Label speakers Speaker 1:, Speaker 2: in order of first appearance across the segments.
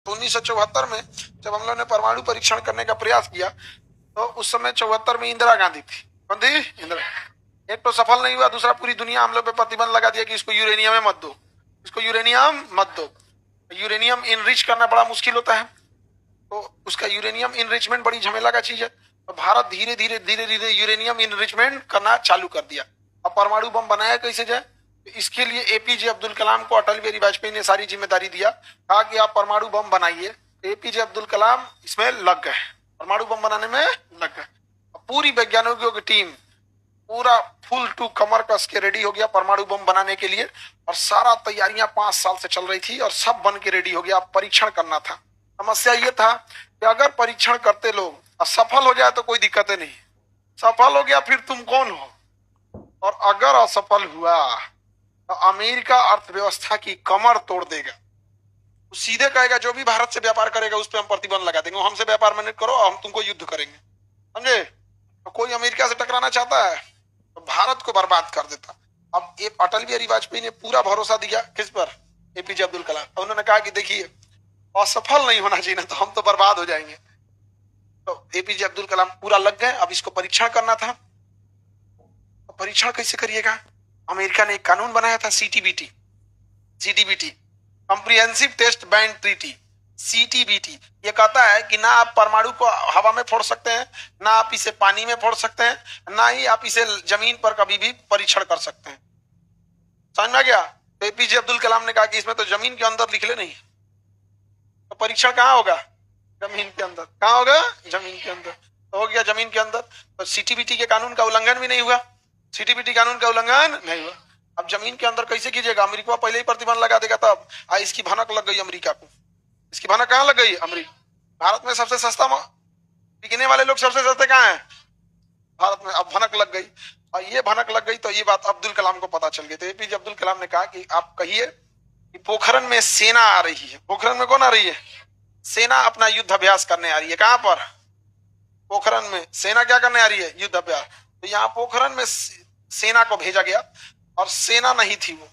Speaker 1: तो 1974 में जब हम लोग ने परमाणु परीक्षण करने का प्रयास किया तो उस समय 74 में इंदिरा गांधी थी। कौन थी? इंदिरा। एक तो सफल नहीं हुआ, दूसरा पूरी दुनिया हम लोग पे प्रतिबंध लगा दिया कि इसको यूरेनियम में मत दो, इसको यूरेनियम मत दो। यूरेनियम इनरिच करना बड़ा मुश्किल होता है, तो उसका यूरेनियम इनरिचमेंट बड़ी झमेला का चीज है। तो भारत धीरे धीरे धीरे धीरे यूरेनियम इनरिचमेंट करना चालू कर दिया। अब परमाणु बम बनाया कैसे जाए, तो इसके लिए एपीजे अब्दुल कलाम को अटल बिहारी वाजपेयी ने सारी जिम्मेदारी दिया, कहा कि आप परमाणु बम बनाइए। एपीजे अब्दुल कलाम इसमें लग गए, परमाणु बम बनाने में लग गए। पूरी वैज्ञानिकों की टीम पूरा फुल टू कमर कस के रेडी हो गया परमाणु बम बनाने के लिए, और सारा तैयारियां 5 साल से चल रही थी और सब बन के रेडी हो गया। अब परीक्षण करना था। समस्या ये था कि अगर परीक्षण करते लोग असफल हो जाए तो कोई दिक्कत नहीं, सफल हो गया फिर तुम कौन हो, और अगर असफल हुआ तो अमेरिका अर्थव्यवस्था की कमर तोड़ देगा। तो सीधे कहेगा जो भी भारत से व्यापार करेगा उस पर हम प्रतिबंध लगा देंगे, हमसे व्यापार में करो, हम तुमको युद्ध करेंगे। समझे? तो कोई अमेरिका से टकराना चाहता है तो भारत को बर्बाद कर देता। अब ये अटल बिहारी वाजपेयी ने पूरा भरोसा दिया किस पर? एपीजे अब्दुल कलाम। उन्होंने कहा कि देखिए असफल नहीं होना चाहिए ना, तो हम तो बर्बाद हो जाएंगे। तो एपीजे अब्दुल कलाम पूरा लग गए। अब इसको परीक्षण करना था, तो परीक्षण कैसे करिएगा? अमेरिका ने एक कानून बनाया था CTBT, CTBT comprehensive test ban treaty, CTBT. ये कहता है कि ना आप परमाणु को हवा में फोड़ सकते हैं, ना आप इसे पानी में फोड़ सकते हैं, ना ही आप इसे जमीन पर कभी भी परीक्षण कर सकते हैं। समझ में आ गया? तो एपीजे अब्दुल कलाम ने कहा कि इसमें तो जमीन के अंदर लिख ले नहीं, तो परीक्षण कहाँ होगा? जमीन के अंदर। कहाँ होगा? जमीन के अंदर। तो हो गया जमीन के अंदर, तो सीटीबीटी के कानून का उल्लंघन भी नहीं हुआ, सीटीबीटी कानून का उल्लंघन नहीं हुआ। अब जमीन के अंदर कैसे कीजिएगा? अमेरिका पहले ही प्रतिबंध लगा देगा, तब इसकी भनक लग गई अमेरिका को। इसकी भनक कहाँ लग गई? अमेरिका। भारत में सबसे सस्ता बिकने वाले लोग सबसे सस्ते कहाँ हैं? भारत में। अब भनक लग गई, और ये भनक लग गई तो ये बात अब्दुल कलाम को पता चल गई। तो एपीजे अब्दुल कलाम ने कहा कि आप कहिए कि पोखरण में सेना आ रही है। पोखरण में कौन आ रही है? सेना अपना युद्ध अभ्यास करने आ रही है। कहां पर? पोखरण में। सेना क्या करने आ रही है? युद्ध अभ्यास। तो यहाँ पोखरण में सेना को भेजा गया, और सेना नहीं थी वो।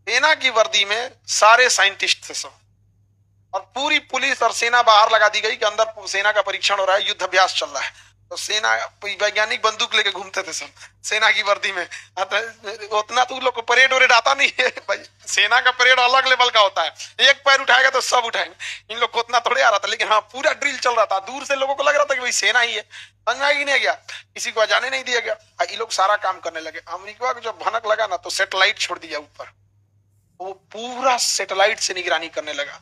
Speaker 1: सेना की वर्दी में सारे साइंटिस्ट थे सब, और पूरी पुलिस और सेना बाहर लगा दी गई कि अंदर सेना का परीक्षण हो रहा है, युद्ध अभ्यास चल रहा है। तो सेना वैज्ञानिक बंदूक लेके घूमते थे सब सेना की वर्दी में। उतना तो लोग को परेड वरेड आता नहीं है भाई, सेना का परेड अलग लेवल का होता है, एक पैर उठाएगा तो सब उठाएंगे। इन लोग को उतना थोड़े आ रहा था, लेकिन हाँ पूरा ड्रिल चल रहा था। दूर से लोगों को लग रहा था कि भाई सेना ही है। समझ में नहीं गया, किसी को जाने नहीं दिया गया। ये लोग सारा काम करने लगे। अमेरिका को जब भनक लगा ना, तो सैटेलाइट छोड़ दिया ऊपर, वो पूरा सैटेलाइट से निगरानी करने लगा।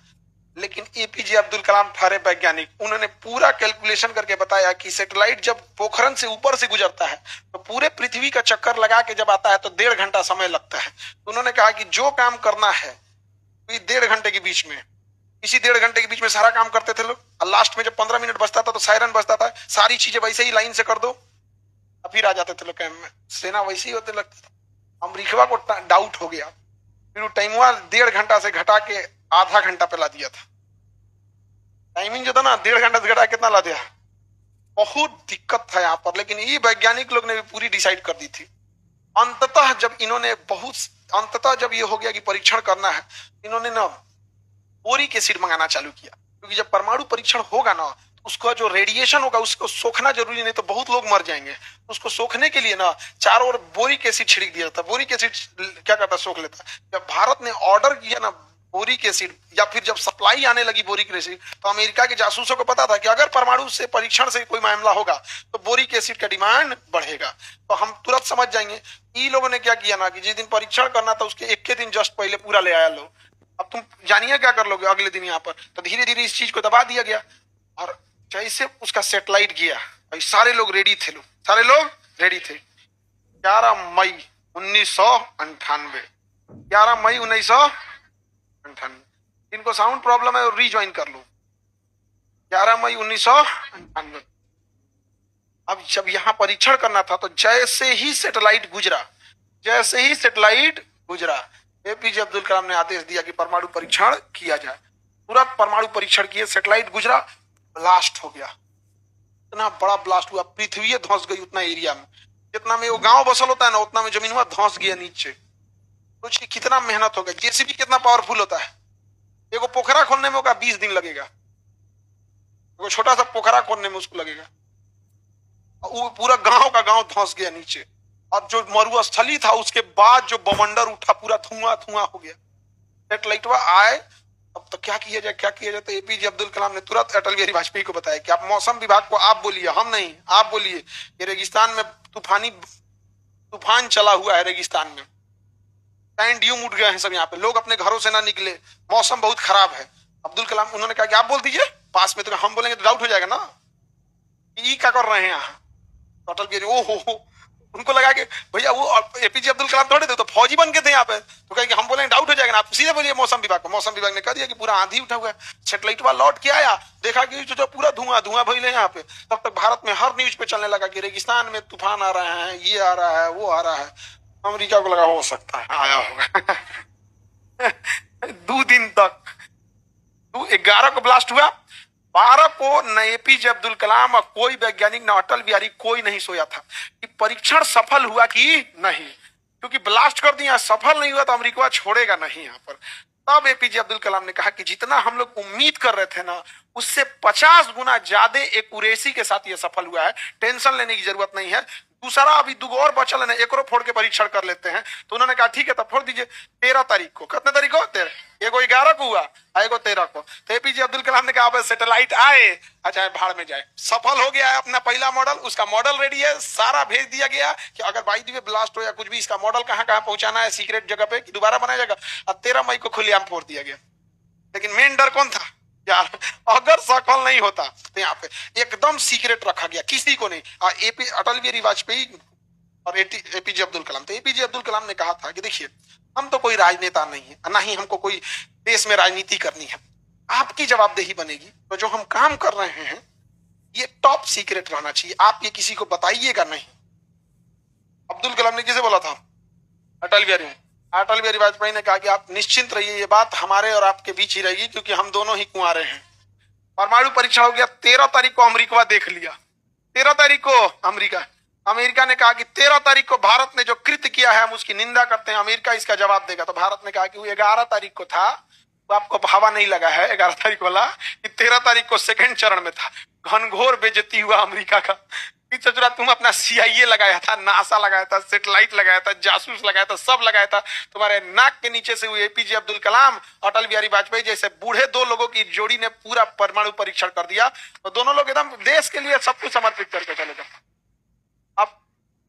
Speaker 1: लेकिन एपीजे अब्दुल कलाम ठारे वैज्ञानिक, उन्होंने पूरा कैलकुलेशन करके बताया कि सैटेलाइट जब पोखरण से ऊपर से गुजरता है तो पूरे पृथ्वी का चक्कर लगा के जब आता है तो 1.5 घंटा समय लगता है। तो उन्होंने कहा कि जो काम करना है तो 1.5 घंटे के बीच में, इसी 1.5 घंटे के बीच में सारा काम करते थे लोग। और लास्ट में जब 15 मिनट बचता था तो सायरन बजता था, सारी चीजें वैसे ही लाइन से कर दो, और फिर आ जाते थे लोग कैंप में। सेना वैसे ही होते लगता था। अमेरिका को डाउट हो गया, फिर टाइम 1.5 घंटा से घटा के आधा घंटा पे ला दिया था। टाइमिंग जो था ना 1.5 घंटा से घटा कितना ला दिया। बहुत दिक्कत था यहाँ पर, लेकिन ये वैज्ञानिक लोग ने भी पूरी डिसाइड कर दी थी। अंततः जब जब ये हो गया कि परीक्षण करना है, इन्होंने ना बोरिक एसिड मंगाना चालू किया, क्योंकि जब परमाणु परीक्षण होगा ना तो उसका जो रेडिएशन होगा उसको सोखना जरूरी, नहीं तो बहुत लोग मर जाएंगे। उसको सोखने के लिए ना चारों ओर बोरिक एसिड छिड़क दिया जाता। बोरिक एसिड क्या करता? सोख लेता। जब भारत ने ऑर्डर किया ना बोरिक एसिड, या फिर जब सप्लाई आने लगी बोरिक एसिड, तो अमेरिका के जासूसों को पता था कि अगर परमाणु से परीक्षण से कोई मामला होगा तो बोरिक एसिड का डिमांड बढ़ेगा। तो हम तुरंत समझ जाएंगे। इन लोगों ने क्या किया ना कि जिस दिन परीक्षण करना था उसके 1 दिन जस्ट पहले पूरा ले आया लोग। अब तुम जानिए क्या कर लोगे अगले दिन यहाँ पर। तो धीरे धीरे इस चीज को दबा दिया गया, और जैसे उसका सैटेलाइट गया सारे लोग रेडी थे, सारे लोग रेडी थे। 11 मई 1998, 11 मई 1998। इनको साउंड प्रॉब्लम है और रीज्वाइन कर लो। 11 मई 1998। अब जब यहां परीक्षण करना था तो जैसे ही सैटेलाइट गुजरा, एपीजे अब्दुल कलाम ने आदेश दिया कि परमाणु परीक्षण किया जाए। तुरंत परमाणु परीक्षण किए, सैटेलाइट गुजरा, ब्लास्ट हो गया। इतना बड़ा ब्लास्ट हुआ, पृथ्वी धंस गई उतना एरिया में। जितना में वो गांव बसल होता है ना, उतना में जमीन हुआ धंस गया नीचे। सोचिए कितना मेहनत हो गया। जेसीबी कितना पावरफुल होता है, एगो पोखरा खोलने में होगा 20 दिन लगेगा, एगो छोटा सा पोखरा खोलने में उसको लगेगा। वो पूरा गांव का गांव धंस गया नीचे, और जो मरुस्थली था उसके बाद जो बवंडर उठा पूरा धुआं धुआं हो गया। सेटेलाइटवा आए, अब तो क्या किया जाए क्या किया जाए। तो एपीजे अब्दुल कलाम ने तुरंत अटल बिहारी वाजपेयी को बताया कि आप मौसम विभाग को आप बोलिए, हम नहीं, आप बोलिए कि रेगिस्तान में तूफान चला हुआ है, रेगिस्तान में सैंड ड्यून उठ गए हैं सब, यहाँ पे लोग अपने घरों से ना निकले, मौसम बहुत खराब है। अब्दुल कलाम उन्होंने कहा कि आप बोल दीजिए पास में, तो हम बोलेंगे तो डाउट हो जाएगा ना कि क्या कर रहे हैं यहाँ। तो अटल बिहारी ओहो, उनको लगा कि भैया वो एपीजे अब्दुल कलाम थोड़े थे, तो फौजी बन के थे यहाँ पे, तो कहेंगे हम बोलेंगे डाउट हो जाएगा ना, आप सीधे बोलिए मौसम विभाग को। मौसम विभाग ने कह दिया कि पूरा आंधी उठा हुआ है। सेटेलाइट वाला लौट के आया, देखा कि जो पूरा धुआं धुआं भइले यहाँ पे। तब तक भारत में हर न्यूज पे चलने लगा कि रेगिस्तान में तूफान आ रहे हैं, ये आ रहा है, वो आ रहा है। अमेरिका को लगा हो सकता है आया होगा। 2 दिन तक 11 को ब्लास्ट हुआ, 12 को न एपीजे अब्दुल कलाम और कोई वैज्ञानिक न अटल बिहारी कोई नहीं सोया था कि परीक्षण सफल हुआ कि नहीं, क्योंकि ब्लास्ट कर दिया, सफल नहीं हुआ तो अमेरिका छोड़ेगा नहीं यहाँ पर। तब एपीजे अब्दुल कलाम ने कहा कि जितना हम लोग उम्मीद कर रहे थे ना, उससे 50 गुना ज्यादा एक्यूरेसी के साथ ये सफल हुआ है, टेंशन लेने की जरूरत नहीं है। दूसरा अभी 2 और बचल है, एक फोड़ के परीक्षण कर लेते हैं। तो उन्होंने कहा ठीक है तब फोड़ दीजिए। 13 तारीख को, कितने तारीख को, 13, एगो 11 को हुआ, एगो 13 को। तो एपीजे अब्दुल कलाम ने कहा सैटेलाइट आए अच्छा भाड़ में जाए, सफल हो गया है अपना पहला मॉडल, उसका मॉडल रेडी है, सारा भेज दिया गया कि अगर बाई दी ब्लास्ट हो या कुछ भी, इसका मॉडल कहाँ कहाँ पहुंचाना है सीक्रेट जगह पे कि दोबारा बनाया जाएगा। और 13 मई को खुलेआम फोड़ दिया गया। लेकिन मेन डर कौन था यार, अगर सफल नहीं होता तो यहाँ पे एकदम सीक्रेट रखा गया, किसी को नहीं। अटल बिहारी वाजपेयी और एपीजे अब्दुल कलाम, तो एपीजे अब्दुल कलाम ने कहा था कि देखिए हम तो कोई राजनेता नहीं है, ना ही हमको कोई देश में राजनीति करनी है, आपकी जवाबदेही बनेगी। तो जो हम काम कर रहे हैं ये टॉप सीक्रेट रहना चाहिए, आप ये किसी को बताइएगा नहीं। अब्दुल कलाम ने किसे बोला था? अटल बिहारी वाजपेयी ने कहा कि आप निश्चिंत रहिए, ये बात हमारे और आपके बीच ही रहेगी, क्योंकि हम दोनों ही कुंवारे हैं। परमाणु परीक्षण हो गया, 13 तारीख को अमेरिका देख लिया। 13 तारीख को अमेरिका ने कहा कि 13 तारीख को भारत ने जो कृत्य किया है हम उसकी निंदा करते हैं, अमेरिका इसका जवाब देगा। तो भारत ने कहा कि वो 11 तारीख को था, वो आपको भावा नहीं लगा है 11 तारीख वाला, कि 13 तारीख को सेकंड चरण में था। घनघोर बेइज्जती हुआ अमेरिका का कि चचुरा तुम अपना CIA लगाया था, नासा लगाया था, सेटेलाइट लगाया था, जासूस लगाया था, सब लगाया था, तुम्हारे नाक के नीचे से हुए एपीजे अब्दुल कलाम, अटल बिहारी वाजपेयी जैसे बूढ़े 2 लोगों की जोड़ी ने पूरा परमाणु परीक्षण कर दिया। तो दोनों लोग एकदम देश के लिए सब कुछ समर्पित करके चले गए। अब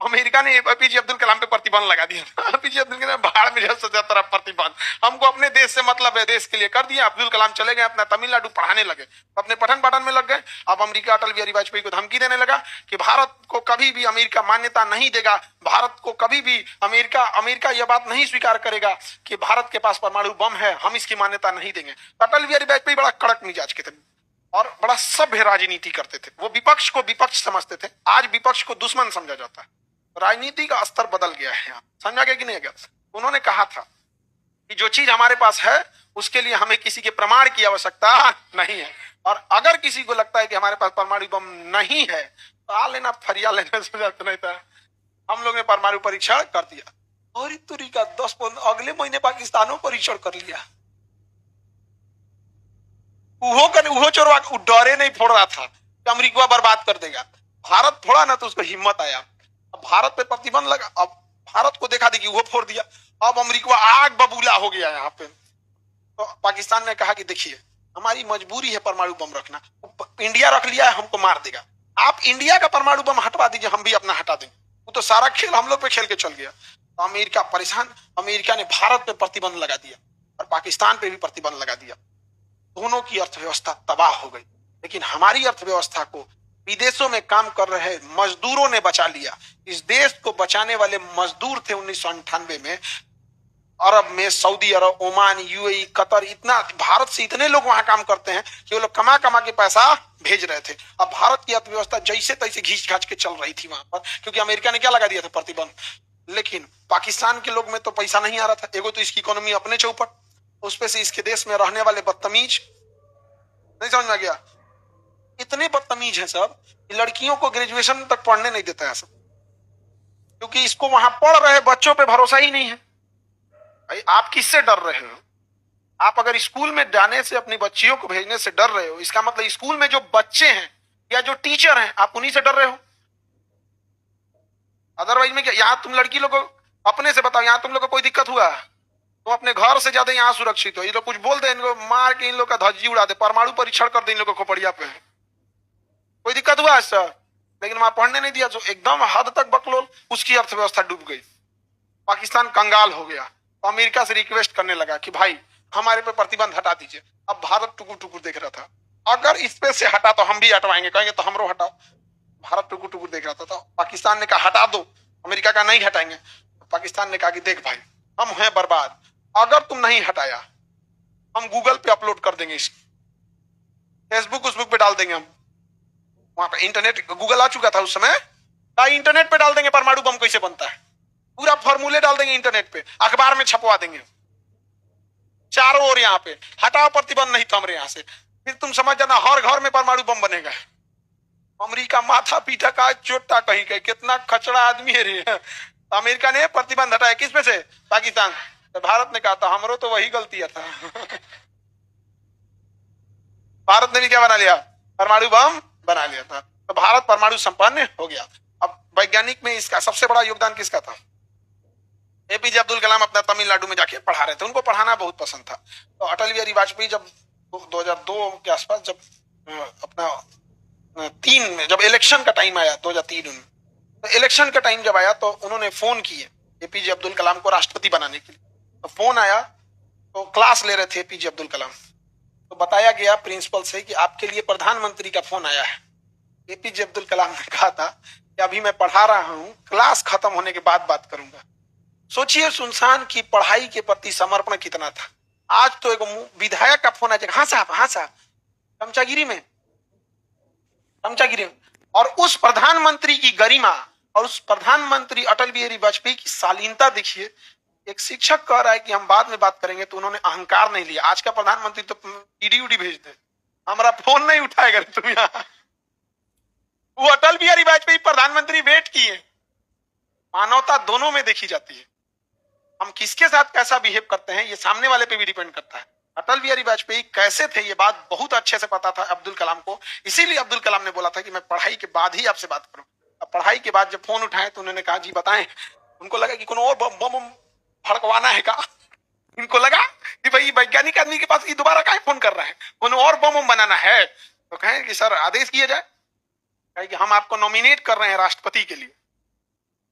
Speaker 1: अमेरिका ने एपीजे अब्दुल कलाम पे प्रतिबंध लगा दिया। एपीजे अब्दुल कलाम भाड़ में जैसे तरफ प्रतिबंध, हमको अपने देश से मतलब है, देश के लिए कर दिया। अब्दुल कलाम चले गए अपना तमिलनाडु पढ़ाने लगे, अपने पठन पाठन में लग गए। अब अमेरिका अटल बिहारी वाजपेयी को धमकी देने लगा कि भारत को कभी भी अमेरिका मान्यता नहीं देगा, भारत को कभी भी अमेरिका यह बात नहीं स्वीकार करेगा कि भारत के पास परमाणु बम है, हम इसकी मान्यता नहीं देंगे। अटल बिहारी वाजपेयी बड़ा कड़क मिजाज के थे और बड़ा सभ्य राजनीति करते थे। वो विपक्ष को विपक्ष समझते थे, आज विपक्ष को दुश्मन समझा जाता है। राजनीति का स्तर बदल गया है यहाँ, समझा गया कि नहीं गया? उन्होंने कहा था कि जो चीज हमारे पास है उसके लिए हमें किसी के प्रमाण की आवश्यकता नहीं है, और अगर किसी को लगता है कि हमारे पास परमाणु बम नहीं है तो आ लेना, फरिया लेने से जाता नहीं था। हम लोग ने परमाणु परीक्षण कर दिया और तुरी का 10-15 अगले महीने पाकिस्तानों परीक्षण कर लिया। उहो चोरवा डरे नहीं फोड़ रहा था कि अमेरिका बर्बाद कर देगा। भारत फोड़ा ना तो उसको हिम्मत आया, अब भारत पे प्रतिबंध लगा, अब भारत को देखा देखी वो फोड़ दिया। अब अमेरिका आग बबूला हो गया यहाँ पे। तो पाकिस्तान ने कहा कि देखिए हमारी मजबूरी है परमाणु बम रखना, इंडिया रख लिया है हमको मार देगा, आप इंडिया का परमाणु बम हटवा दीजिए, हम भी अपना हटा देंगे। वो तो सारा खेल हम लोग पे खेल के चल गया। तो अमेरिका परेशान, अमेरिका ने भारत पे प्रतिबंध लगा दिया और पाकिस्तान पे भी प्रतिबंध लगा दिया। दोनों की अर्थव्यवस्था तबाह हो गई। लेकिन हमारी अर्थव्यवस्था को विदेशों में काम कर रहे मजदूरों ने बचा लिया। इस देश को बचाने वाले मजदूर थे 1998 में अरब में, सऊदी अरब, ओमान, UAE, कतर, इतना भारत से इतने लोग वहां काम करते हैं कि वो लोग कमा कमा के पैसा भेज रहे थे। अब भारत की अर्थव्यवस्था जैसे तैसे घींच घाच के चल रही थी वहां पर, क्योंकि अमेरिका ने क्या लगा दिया था? प्रतिबंध। लेकिन पाकिस्तान के लोग में तो पैसा नहीं आ रहा था। एगो तो इसकी इकोनॉमी अपने चौपट, उस पे से इसके देश में रहने वाले बदतमीज, नहीं समझ में गया? इतने बदतमीज हैं सब, लड़कियों को ग्रेजुएशन तक पढ़ने नहीं देता है सब, क्योंकि इसको वहां पढ़ रहे बच्चों पे भरोसा ही नहीं है। भाई आप किससे डर रहे हो? आप अगर स्कूल में जाने से, अपनी बच्चियों को भेजने से डर रहे हो, इसका मतलब स्कूल में जो बच्चे हैं या जो टीचर हैं, आप उन्हीं से डर रहे हो। अदरवाइज में क्या, यहाँ तुम लड़की लोग को अपने से बताओ, यहाँ तुम लोग को कोई दिक्कत हुआ तो अपने घर से ज्यादा यहाँ सुरक्षित हो। ये लोग कुछ बोल दे, इनको मार के इन लोग का धज्जी उड़ा दे, परमाणु परीक्षण कर दे इन लोग को खोपड़िया पे। कोई दिक्कत हुआ ऐसा, लेकिन वहां पढ़ने नहीं दिया, जो एकदम हद तक बकलोल, उसकी अर्थव्यवस्था डूब गई। पाकिस्तान कंगाल हो गया तो अमेरिका से रिक्वेस्ट करने लगा कि भाई हमारे पे प्रतिबंध हटा दीजिए। अब भारत टुकुर टुकुर देख रहा था, अगर इस पे से हटा तो हम भी हटवाएंगे, कहेंगे तो हमरो हटाओ। भारत टुकुर टुकुर देख रहा था, तो पाकिस्तान ने कहा हटा दो, अमेरिका का नहीं हटाएंगे। तो पाकिस्तान ने कहा कि देख भाई, हम हैं बर्बाद, अगर तुम नहीं हटाया हम गूगल पे अपलोड कर देंगे, इसको फेसबुक उसबुक पे डाल देंगे। हम वहां पे इंटरनेट, गूगल आ चुका था उस समय, इंटरनेट पे डाल देंगे परमाणु बम कैसे बनता है, पूरा फॉर्मूले डाल देंगे इंटरनेट पे, अखबार में छपवा देंगे चारों ओर। यहाँ पे हटाओ प्रतिबंध, नहीं तो हमारे यहाँ से, फिर तुम समझ जाना हर घर में परमाणु बम बनेगा। अमेरिका माथा पीटा का चोटा कहीं कहीं, कितना खचड़ा आदमी है रे। तो अमेरिका ने प्रतिबंध हटाया, किस पे से, पाकिस्तान। तो भारत ने कहा था हमरो तो वही गलती था। भारत ने भी क्या बना लिया, परमाणु बम बना लिया था। तो भारत परमाणु संपन्न हो गया। अब वैज्ञानिक में इसका सबसे बड़ा योगदान किसका था? एपीजे अब्दुल कलाम अपना तमिलनाडु में जाके पढ़ा रहे थे, उनको पढ़ाना बहुत पसंद था। तो अटल बिहारी वाजपेयी जब 2002 के आसपास, जब अपना 3 में जब इलेक्शन का टाइम आया 2003 में, तो इलेक्शन का टाइम जब आया तो उन्होंने फोन किए एपीजे अब्दुल कलाम को राष्ट्रपति बनाने के लिए। तो फोन आया, तो क्लास ले रहे थे एपीजे अब्दुल कलाम, तो बताया गया प्रिंसिपल से कि आपके लिए प्रधानमंत्री का फोन आया है। एपीजे अब्दुल कलाम ने कहा था कि अभी मैं पढ़ा रहा हूं, क्लास खत्म होने के बाद बात करूंगा। सोचिए सुनसान की पढ़ाई के प्रति समर्पण कितना था। आज तो एक विधायक का फोन आ जाएगा, हाँ साहब, चमचागिरी में। और उस प्रधानमंत्री की गरिमा और उस प्रधानमंत्री अटल बिहारी वाजपेयी की शालीनता देखिए। एक शिक्षक कह रहा है कि हम बाद में बात करेंगे, तो उन्होंने अहंकार नहीं लिया। आज का प्रधानमंत्री तो ईडी उडी भेज दे, हमारा फोन नहीं उठाएगा तुम यहाँ। वो अटल बिहारी वाजपेयी प्रधानमंत्री वेट किए। मानवता दोनों में देखी जाती है। हम किसके साथ कैसा बिहेव करते हैं ये सामने वाले पे भी डिपेंड करता है। अटल बिहारी वाजपेयी कैसे थे ये बात बहुत अच्छे से पता था अब्दुल कलाम को, इसीलिए अब्दुल कलाम ने बोला था कि मैं पढ़ाई के बाद ही आपसे बात करूं। अब पढ़ाई के बाद जब फोन उठाए तो उन्होंने कहा जी बताएं। उनको लगा कि कोनो और बम भड़कवाना है का, इनको लगा कि भाई वैज्ञानिक आदमी के पास दोबारा काहे फोन कर रहा है, कोनो और बम बनाना है। तो कहें कि सर आदेश किया जाए, कहे कि हम आपको नॉमिनेट कर रहे हैं राष्ट्रपति के लिए,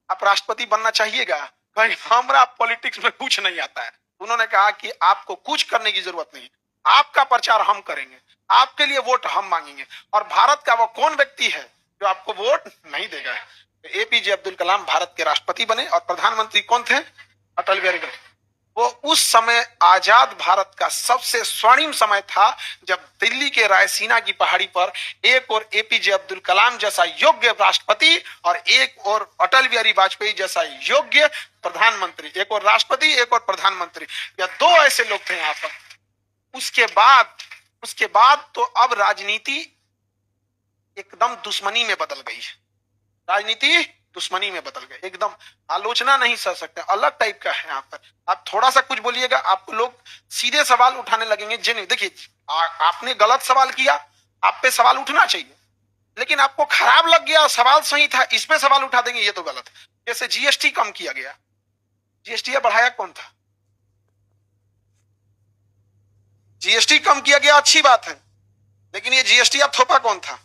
Speaker 1: आप राष्ट्रपति बनना चाहिएगा। कहीं हमारा पॉलिटिक्स में कुछ नहीं आता है। उन्होंने कहा कि आपको कुछ करने की जरूरत नहीं, आपका प्रचार हम करेंगे, आपके लिए वोट हम मांगेंगे, और भारत का वो कौन व्यक्ति है जो आपको वोट नहीं देगा। तो एपीजे अब्दुल कलाम भारत के राष्ट्रपति बने, और प्रधानमंत्री कौन थे? अटल बिहारी वाजपेयी। वो उस समय आजाद भारत का सबसे स्वर्णिम समय था, जब दिल्ली के रायसीना की पहाड़ी पर एक और एपीजे अब्दुल कलाम जैसा योग्य राष्ट्रपति और एक और अटल बिहारी वाजपेयी जैसा योग्य प्रधानमंत्री, एक और राष्ट्रपति एक और प्रधानमंत्री, या 2 ऐसे लोग थे यहाँ पर। उसके बाद तो अब राजनीति एकदम दुश्मनी में बदल गई है। राजनीति दुश्मनी में बदल गई, एकदम आलोचना नहीं सह सकते, अलग टाइप का है। यहाँ पर आप थोड़ा सा कुछ बोलिएगा, आपको लोग सीधे सवाल उठाने लगेंगे। जेन्युइन देखिए, आपने गलत सवाल किया, आप पे सवाल उठना चाहिए, लेकिन आपको खराब लग गया, सवाल सही था, इस पे सवाल उठा देंगे, ये तो गलत है। जैसे जीएसटी कम किया गया, जीएसटी बढ़ाया कौन था? जीएसटी कम किया गया अच्छी बात है, लेकिन ये जीएसटी अब थोपा कौन था?